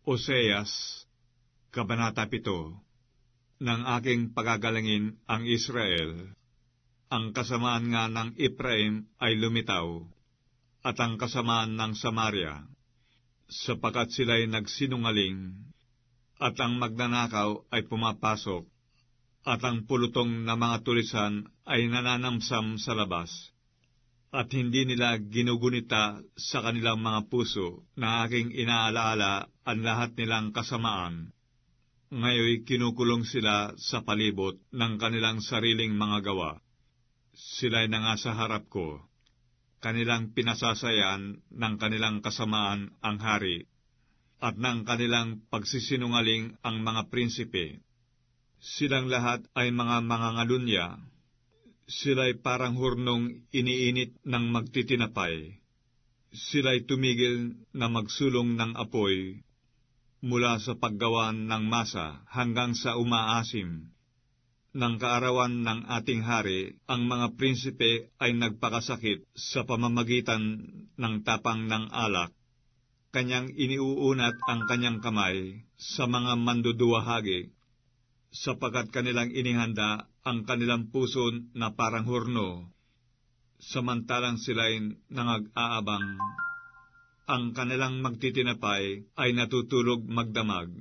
Oseas, Kabanata 7. Nang aking pagagalangin ang Israel, ang kasamaan nga ng Ephraim ay lumitaw, at ang kasamaan ng Samaria, sapagkat sila'y nagsinungaling, at ang magnanakaw ay pumapasok, at ang pulutong na mga tulisan ay nananamsam sa labas, at hindi nila ginugunita sa kanilang mga puso na aking inaalaala ang lahat nilang kasamaan. Ngayoy kinukulong sila sa palibot ng kanilang sariling mga gawa. Sila'y nangasa harap ko. Kanilang pinasasayan ng kanilang kasamaan ang hari, at ng kanilang pagsisinungaling ang mga prinsipe. Silang lahat ay mga mangangalunya. Sila'y parang hurnong iniinit ng magtitinapay. Sila'y tumigil na magsulong ng apoy, mula sa paggawa ng masa hanggang sa umaasim. Nang kaarawan ng ating hari, ang mga prinsipe ay nagpakasakit sa pamamagitan ng tapang ng alak. Kanyang iniuunat ang kanyang kamay sa mga manduduwahagi, sapagkat kanilang inihanda ang kanilang puso na parang hurno, samantalang sila'y nangag-aabang. Ang kanilang magtitinapay ay natutulog magdamag.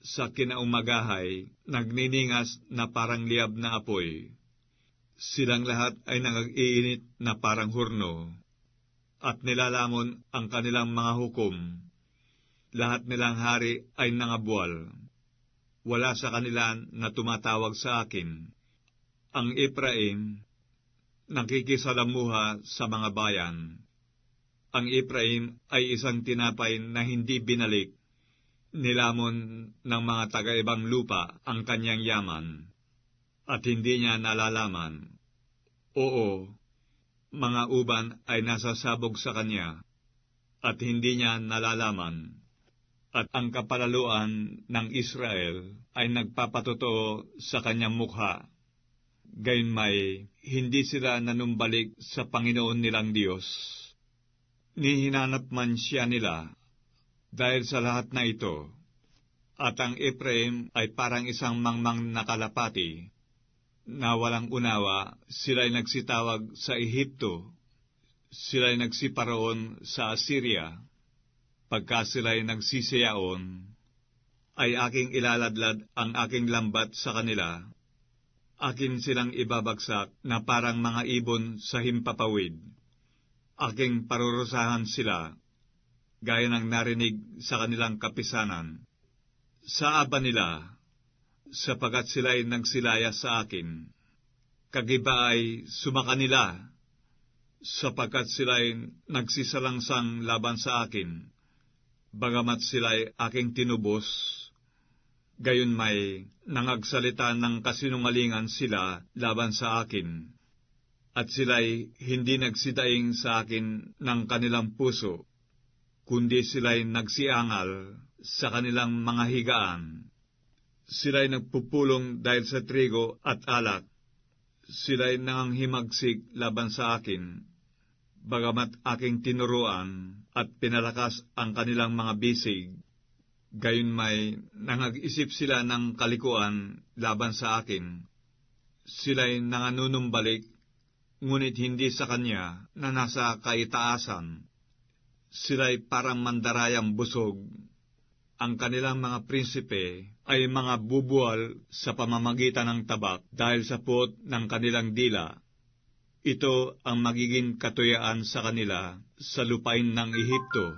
Sa kinaumagahay, nagniningas na parang liab na apoy. Silang lahat ay nag-iinit na parang hurno, at nilalamon ang kanilang mga hukom. Lahat nilang hari ay nangabual. Wala sa kanila na tumatawag sa akin. Ang Ephraim, nakikisalamuha sa mga bayan. Ang Ephraim ay isang tinapay na hindi binalik. Nilamon ng mga taga-ibang lupa ang kanyang yaman, at hindi niya nalalaman. Oo, mga uban ay nasasabog sa kanya, at hindi niya nalalaman. At ang kapalaluan ng Israel ay nagpapatotoo sa kanyang mukha. Gayunmay, hindi sila nanumbalik sa Panginoon nilang Diyos. Nihinanap man siya nila dahil sa lahat na ito, at ang Ephraim ay parang isang mangmang na kalapati, na walang unawa. Sila'y nagsitawag sa Ehipto, sila'y nagsiparoon sa Assyria. Pagka sila'y nagsisiyaon, ay aking ilaladlad ang aking lambat sa kanila. Akin silang ibabagsak na parang mga ibon sa himpapawid. Aking parurusahan sila, gaya ng narinig sa kanilang kapisanan. Sa aba nila, sapagkat sila'y nagsilaya sa akin. Kagiba ay sumaka nila, sapagkat sila'y nagsisalangsang laban sa akin. Bagamat sila'y aking tinubos, gayunmay nangagsalita ng kasinungalingan sila laban sa akin. At sila'y hindi nagsidaing sa akin ng kanilang puso, kundi sila'y nagsiangal sa kanilang mga higaan. Sila'y nagpupulong dahil sa trigo at alak. Sila'y nanganghimagsik laban sa akin, bagamat aking tinuruan at pinalakas ang kanilang mga bisig. Gayunmay nangag-isip sila ng kalikuan laban sa akin. Sila'y nanganunumbalik, ngunit hindi sa kanya na nasa kaitaasan. Sila'y parang mandarayang busog. Ang kanilang mga prinsipe ay mga bubuwal sa pamamagitan ng tabak dahil sa puot ng kanilang dila. Ito ang magiging katuyaan sa kanila sa lupain ng Ehipto.